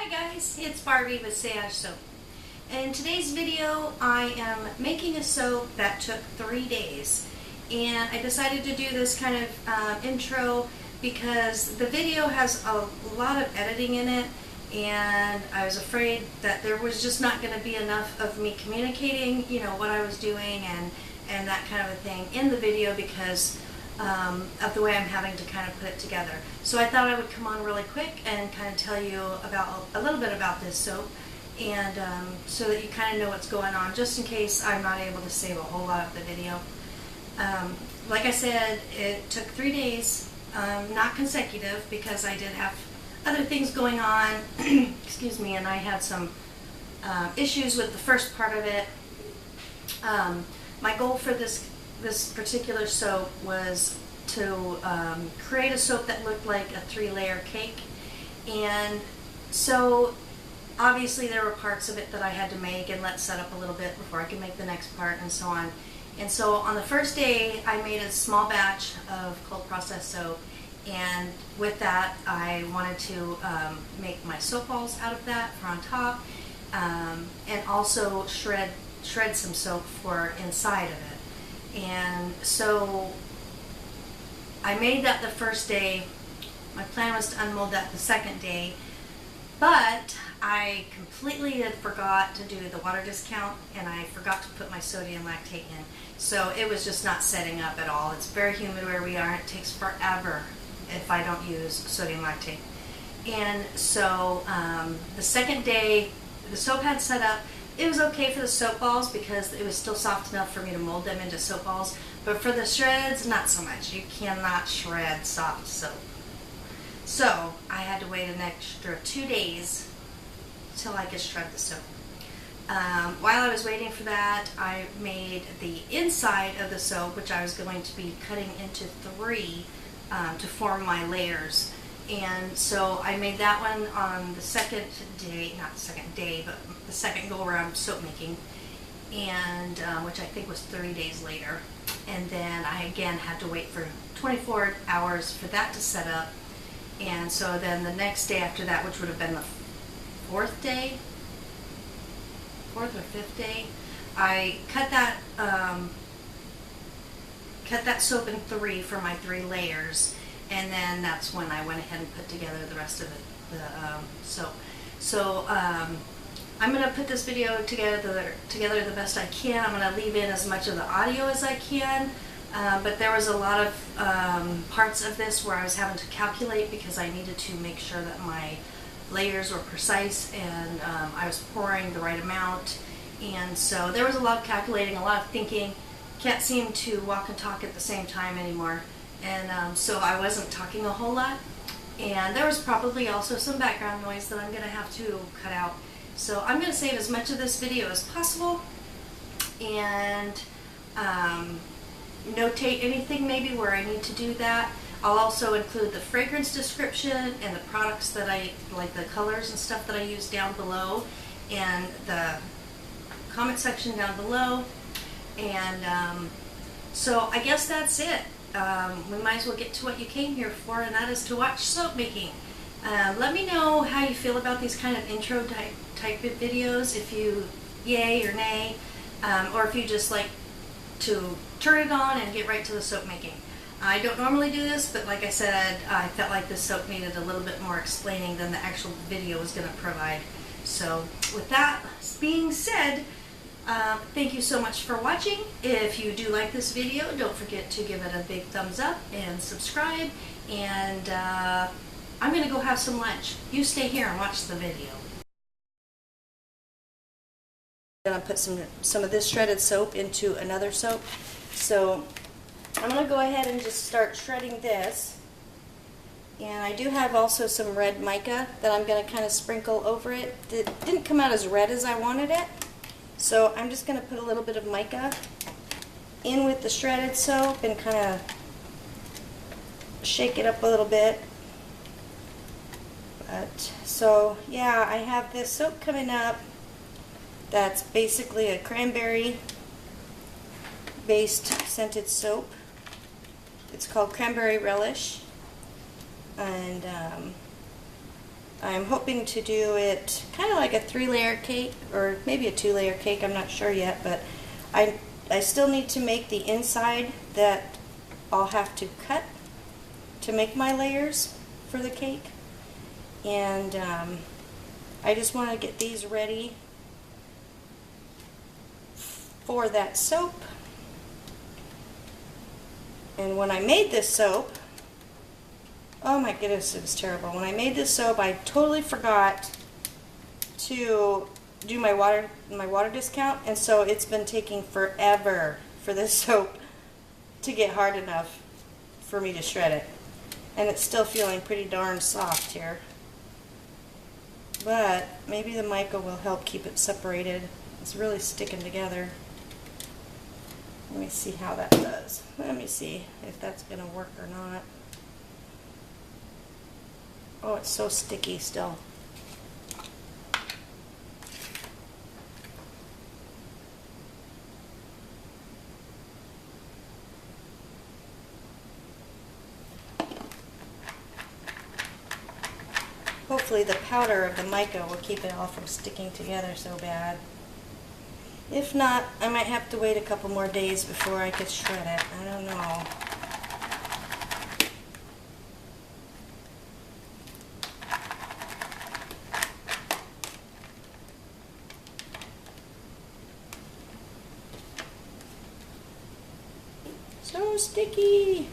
Hi guys, it's Barbie with Sillage soap. In today's video, I am making a soap that took 3 days. And I decided to do this kind of intro because the video has a lot of editing in it, and I was afraid that there was just not going to be enough of me communicating, you know, what I was doing and that kind of a thing in the video because of the way I'm having to kind of put it together. So I thought I would come on really quick and kind of tell you about a little bit about this soap, and so that you kind of know what's going on, just in case I'm not able to save a whole lot of the video. Like I said, it took 3 days, not consecutive, because I did have other things going on, excuse me, and I had some issues with the first part of it. My goal for this particular soap was to create a soap that looked like a 3-layer cake, and so obviously there were parts of it that I had to make and let set up a little bit before I could make the next part and so on. And so on the first day I made a small batch of cold processed soap, and with that I wanted to make my soap balls out of that for on top, and also shred some soap for inside of it. And so I made that the first day. My plan was to unmold that the second day, but I completely had forgot to do the water discount, and I forgot to put my sodium lactate in. So it was just not setting up at all. It's very humid where we are, and it takes forever if I don't use sodium lactate. And so the second day, the soap had set up. It was okay for the soap balls because it was still soft enough for me to mold them into soap balls, but for the shreds, not so much. You cannot shred soft soap. So I had to wait an extra 2 days till I could shred the soap. While I was waiting for that, I made the inside of the soap, which I was going to be cutting into 3 to form my layers. And so I made that one on the second day, not the second day, but the second go around soap making, and which I think was 3 days later. And then I again had to wait for 24 hours for that to set up. And so then the next day after that, which would have been the 4th or 5th day, I cut that soap in 3 for my 3 layers. And then that's when I went ahead and put together the rest of the soap. So I'm going to put this video together the best I can. I'm going to leave in as much of the audio as I can, but there was a lot of parts of this where I was having to calculate because I needed to make sure that my layers were precise, and I was pouring the right amount. And so there was a lot of calculating, a lot of thinking. Can't seem to walk and talk at the same time anymore. And so I wasn't talking a whole lot, and there was probably also some background noise that I'm going to have to cut out. So I'm going to save as much of this video as possible and notate anything maybe where I need to do that. I'll also include the fragrance description and the products that I like, the colors and stuff that I use down below, and the comment section down below. And so I guess that's it. We might as well get to what you came here for, and that is to watch soap making. Let me know how you feel about these kind of intro type of videos, if you yay or nay, or if you just like to turn it on and get right to the soap making. I don't normally do this, but like I said, I felt like this soap needed a little bit more explaining than the actual video was going to provide. So with that being said, thank you so much for watching. If you do like this video, don't forget to give it a big thumbs up and subscribe. And I'm going to go have some lunch. You stay here and watch the video. I'm going to put some of this shredded soap into another soap. So I'm going to go ahead and just start shredding this. And I do have also some red mica that I'm going to kind of sprinkle over it. It didn't come out as red as I wanted it. So I'm just going to put a little bit of mica in with the shredded soap and kind of shake it up a little bit. But so yeah, I have this soap coming up that's basically a cranberry based scented soap. It's called Cranberry Relish, and I'm hoping to do it kind of like a 3-layer cake, or maybe a 2-layer cake, I'm not sure yet, but I still need to make the inside that I'll have to cut to make my layers for the cake. And I just want to get these ready for that soap. And when I made this soap, oh my goodness, it was terrible. When I made this soap, I totally forgot to do my water discount, and so it's been taking forever for this soap to get hard enough for me to shred it. And it's still feeling pretty darn soft here. But maybe the mica will help keep it separated. It's really sticking together. Let me see how that does. Let me see if that's going to work or not. Oh, it's so sticky still. Hopefully the powder of the mica will keep it all from sticking together so bad. If not, I might have to wait a couple more days before I could shred it. I don't know. So sticky!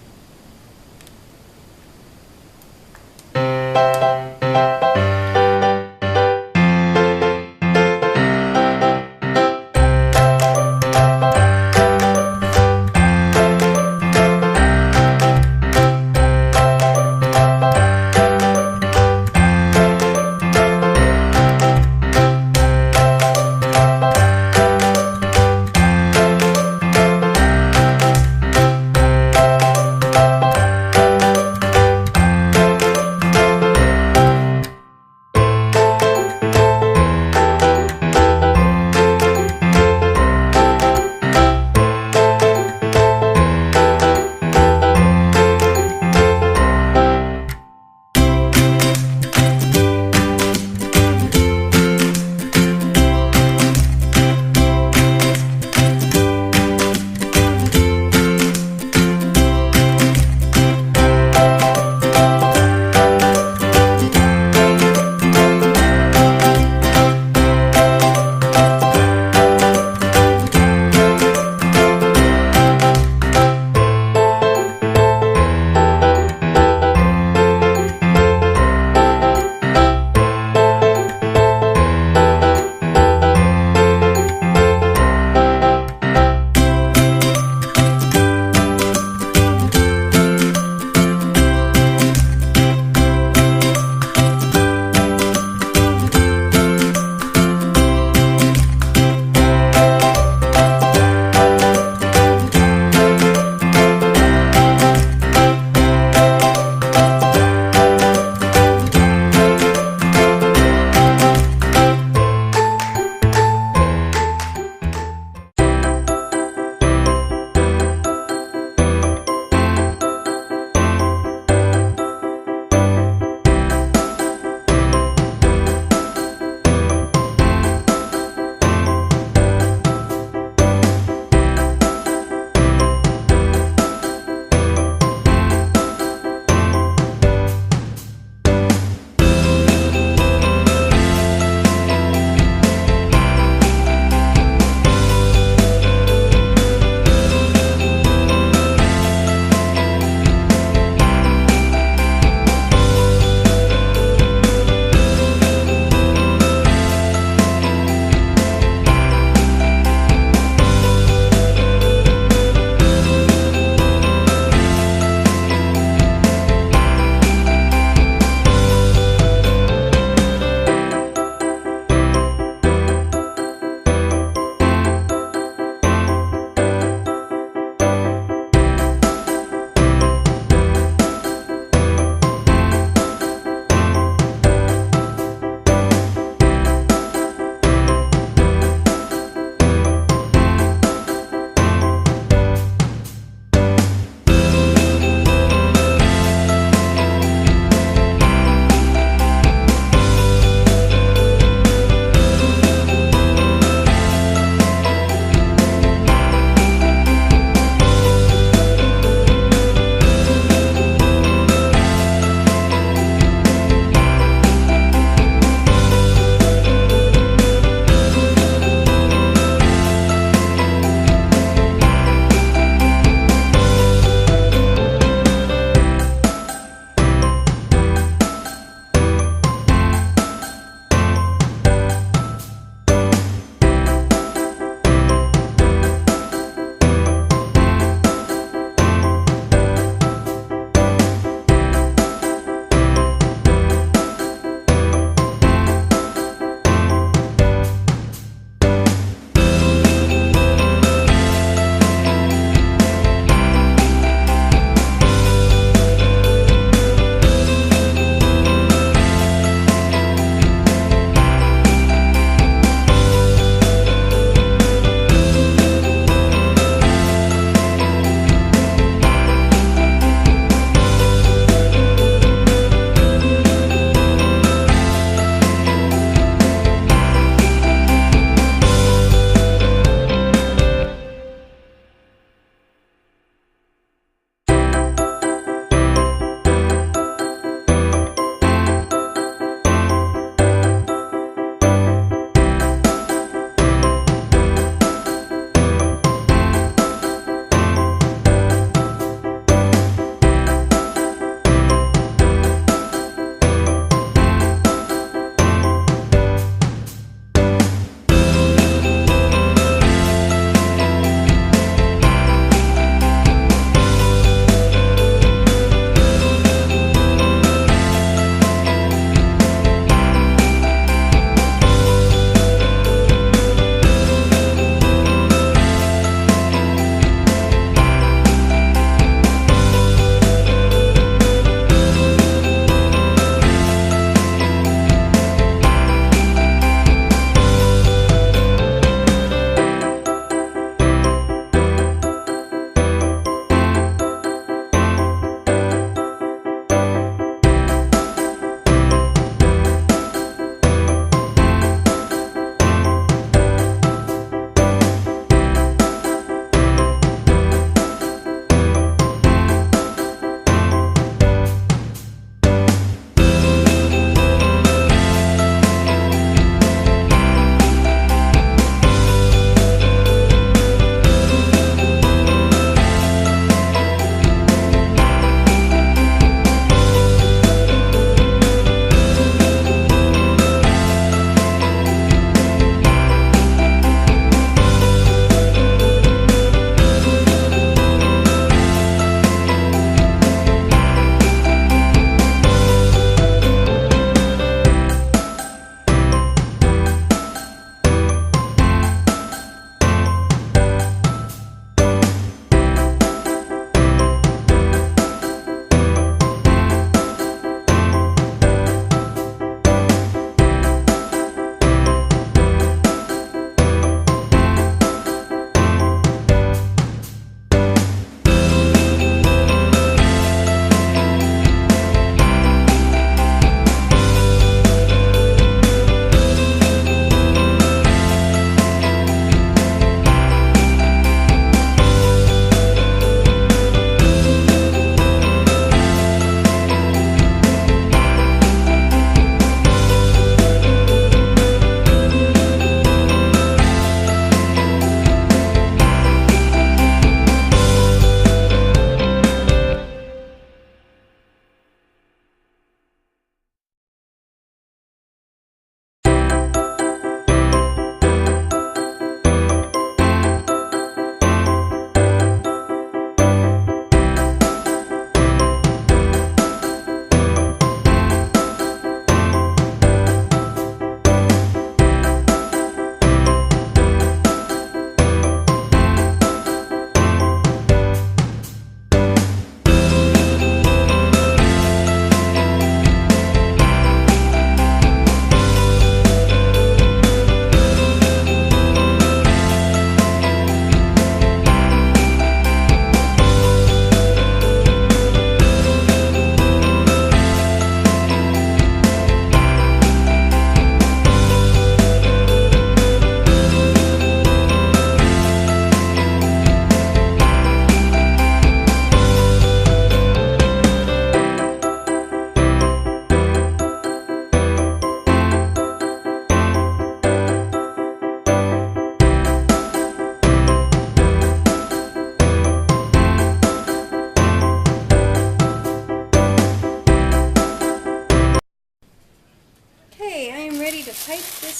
Okay, I am ready to pipe this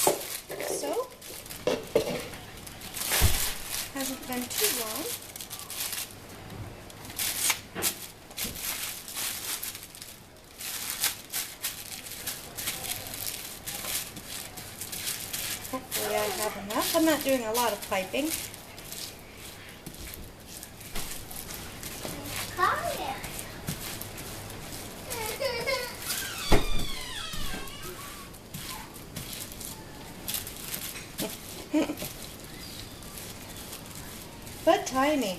soap. Hasn't been too long. Hopefully I have enough. I'm not doing a lot of piping. But timing.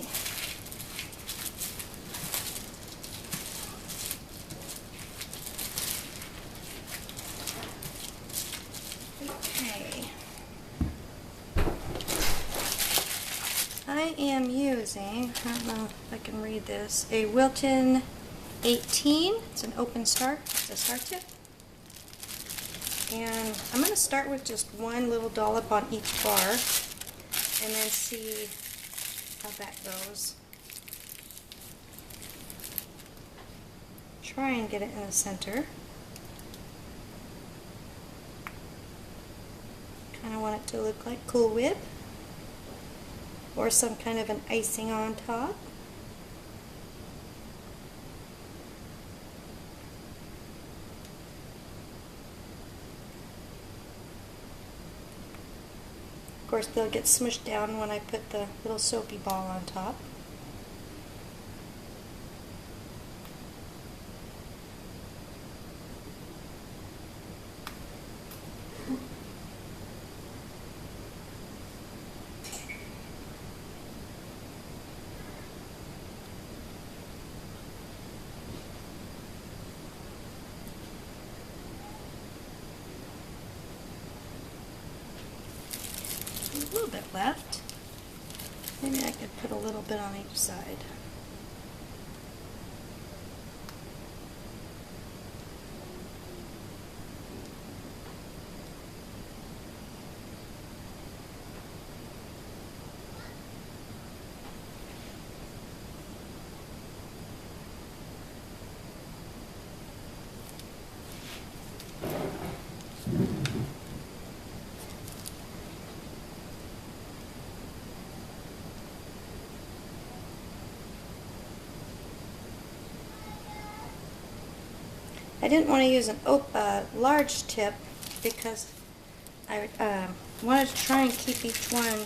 Okay. I am using, I don't know if I can read this, a Wilton 18. It's an open start. It's a start tip. And I'm going to start with just one little dollop on each bar and then see how that goes. Try and get it in the center. Kind of want it to look like Cool Whip or some kind of an icing on top. Of course, they'll get smushed down when I put the little soapy ball on top. A little bit left. Maybe I could put a little bit on each side. I didn't want to use a large tip because I wanted to try and keep each one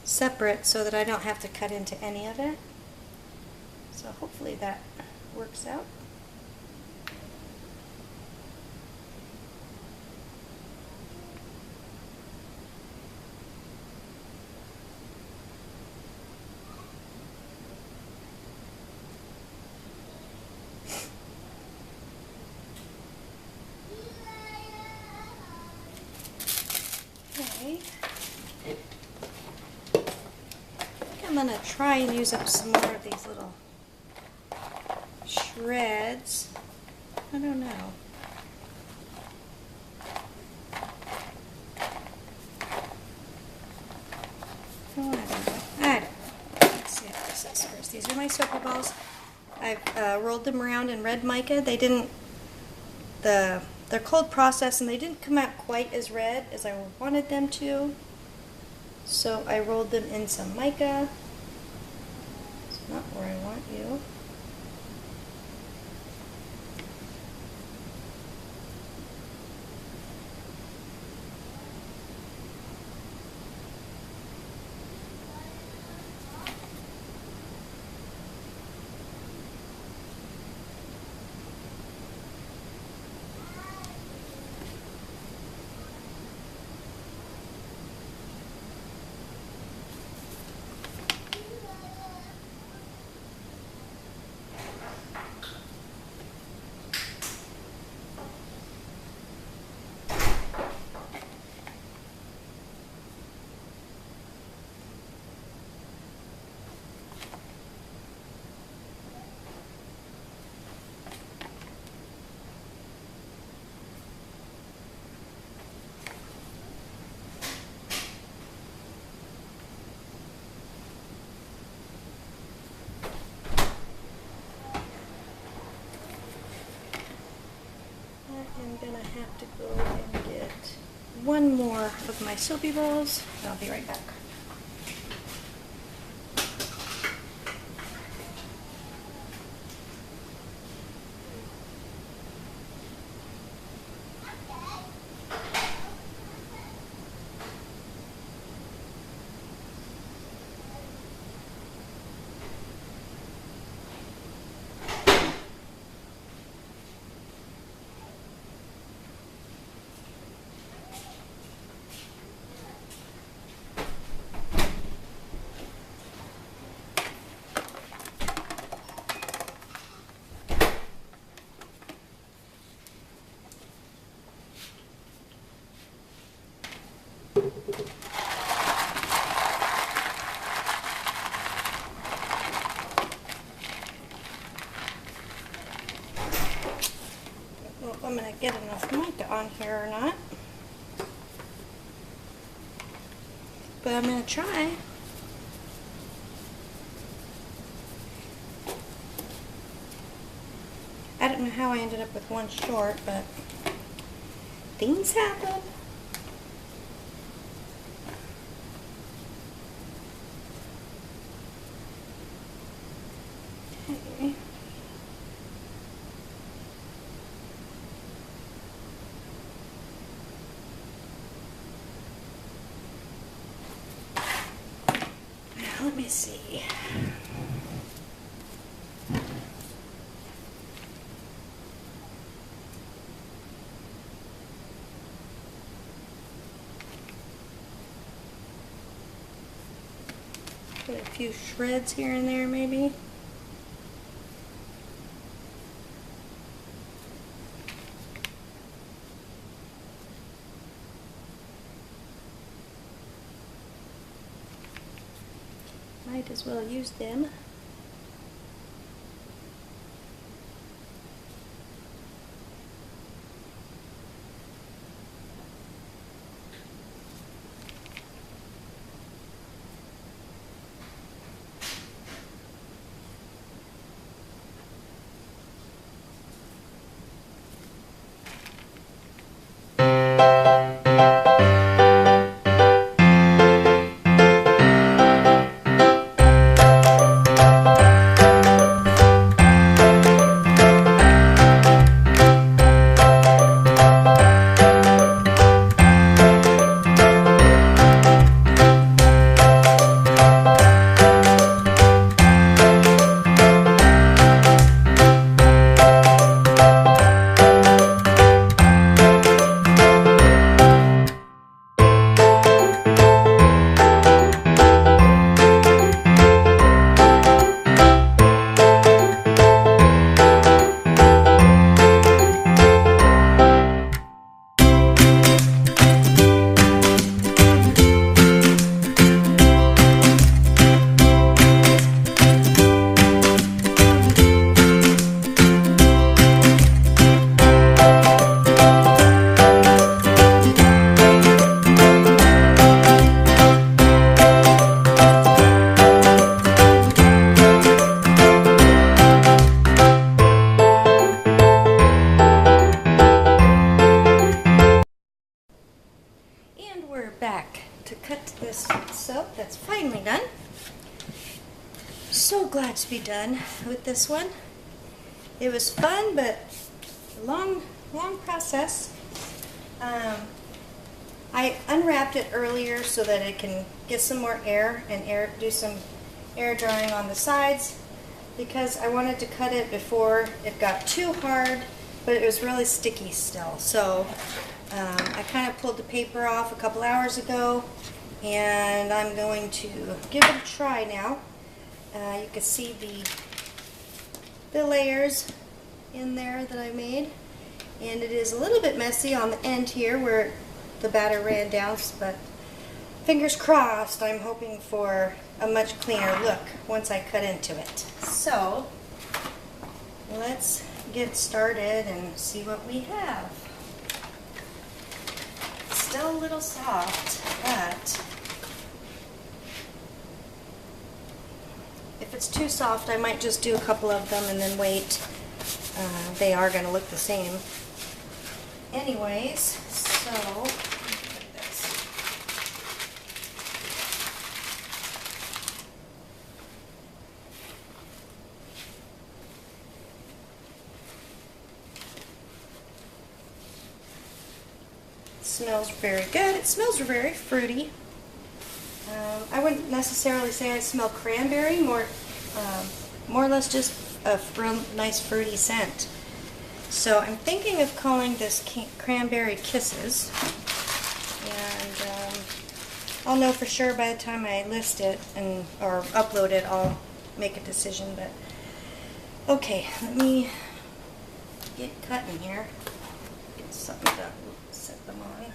separate so that I don't have to cut into any of it. So hopefully that works out. Okay. I'm going to try and use up some more of these little shreds. I don't know. Oh, I don't know. Let's see how this is first. These are my soapy balls. I've rolled them around in red mica. They didn't, they're cold processed and they didn't come out quite as red as I wanted them to. So I rolled them in some mica. It's not where I want you. I'm gonna have to go and get one more of my soapy balls. I'll be right back. Well, if I'm going to get enough mica on here or not, but I'm going to try. I don't know how I ended up with one short, but things happen. Okay. Now let me see. Put a few shreds here and there, maybe. Might as well use them. Back to cut this soap that's finally done. So glad to be done with this one. It was fun, but a long process. I unwrapped it earlier so that it can get some more air and do some air drying on the sides, because I wanted to cut it before it got too hard, but it was really sticky still. So I kind of pulled the paper off a couple hours ago, and I'm going to give it a try now. You can see the layers in there that I made, and it is a little bit messy on the end here where the batter ran down, but fingers crossed, I'm hoping for a much cleaner look once I cut into it. So let's get started and see what we have. Still a little soft, but if it's too soft, I might just do a couple of them and then wait. They are going to look the same. anyways, so look at this. It smells very good. It smells very fruity. I wouldn't necessarily say I smell cranberry, more or less just a real nice fruity scent. So I'm thinking of calling this Cranberry Kisses, and I'll know for sure by the time I list it or upload it. I'll make a decision. But okay, let me get cutting here. Get something to set them on.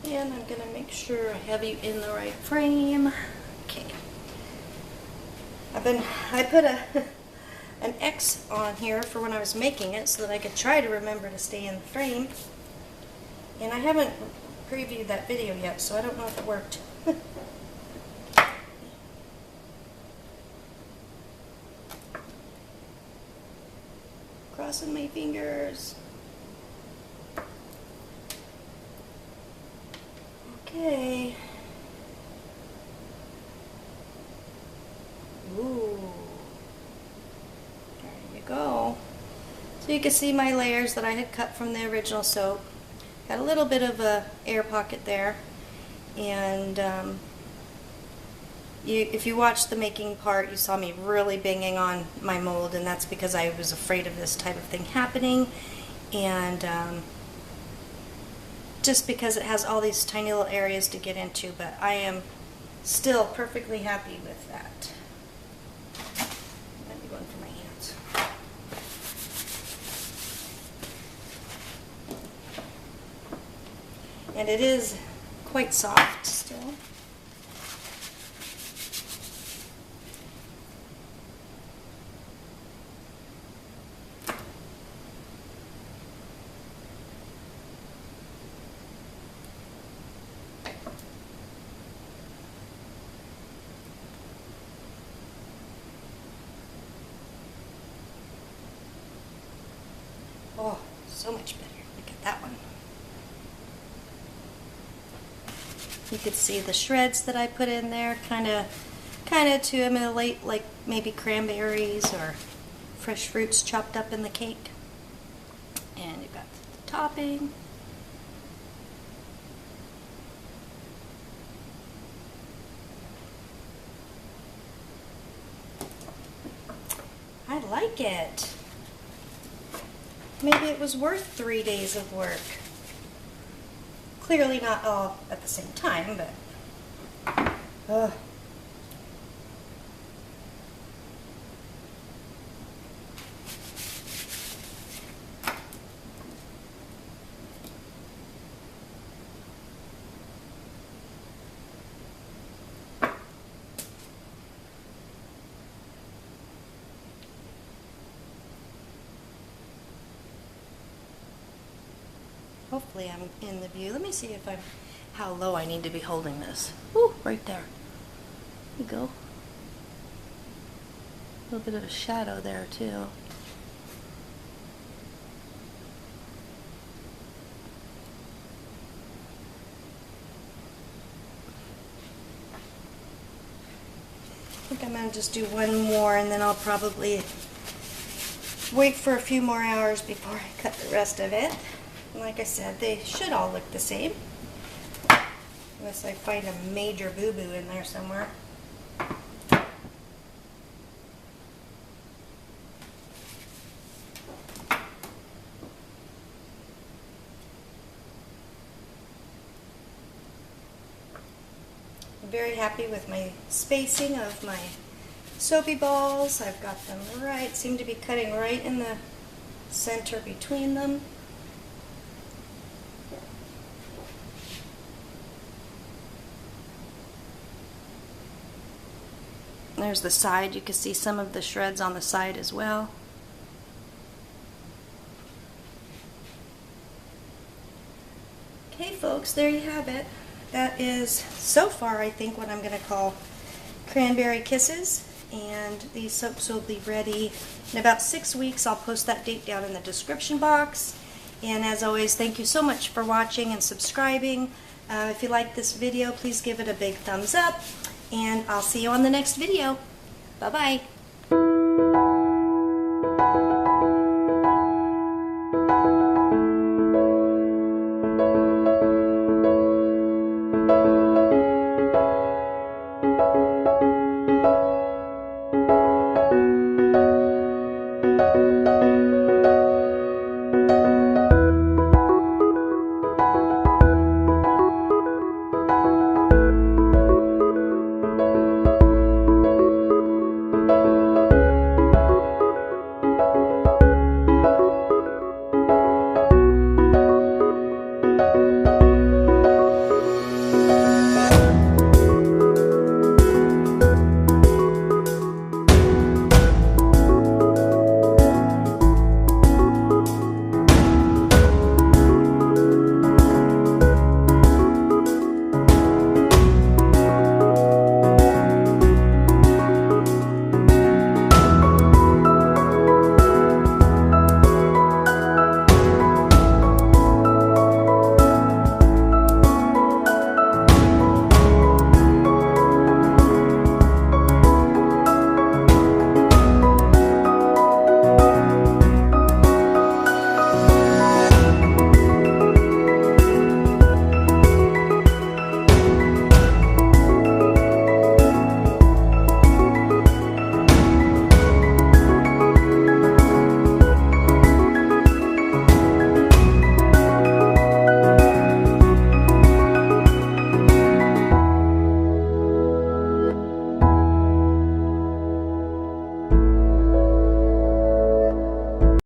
And I'm going to make sure I have you in the right frame. Okay. I put an X on here for when I was making it so that I could try to remember to stay in the frame. And I haven't previewed that video yet, so I don't know if it worked. Crossing my fingers. Okay. Ooh. There you go. So you can see my layers that I had cut from the original soap. Got a little bit of a air pocket there. And if you watched the making part, you saw me really banging on my mold, and that's because I was afraid of this type of thing happening. And just because it has all these tiny little areas to get into, but I am still perfectly happy with that. Might be going for my hands. And it is quite soft still. Oh, so much better. Look at that one. You could see the shreds that I put in there, kind of to emulate like maybe cranberries or fresh fruits chopped up in the cake. And you've got the topping. I like it. Maybe it was worth 3 days of work. Clearly not all at the same time, but hopefully I'm in the view. Let me see if how low I need to be holding this. Ooh, right there. There you go. A little bit of a shadow there too. I think I'm going to just do one more, and then I'll probably wait for a few more hours before I cut the rest of it. Like I said, they should all look the same, unless I find a major boo-boo in there somewhere. I'm very happy with my spacing of my soapy balls. I've got them right, seem to be cutting right in the center between them. There's the side. You can see some of the shreds on the side as well. Okay, folks, there you have it. That is, so far, I think, what I'm going to call Cranberry Kisses. and these soaps will be ready in about 6 weeks. I'll post that date down in the description box. And as always, thank you so much for watching and subscribing. If you like this video, please give it a big thumbs up, and I'll see you on the next video. Bye-bye.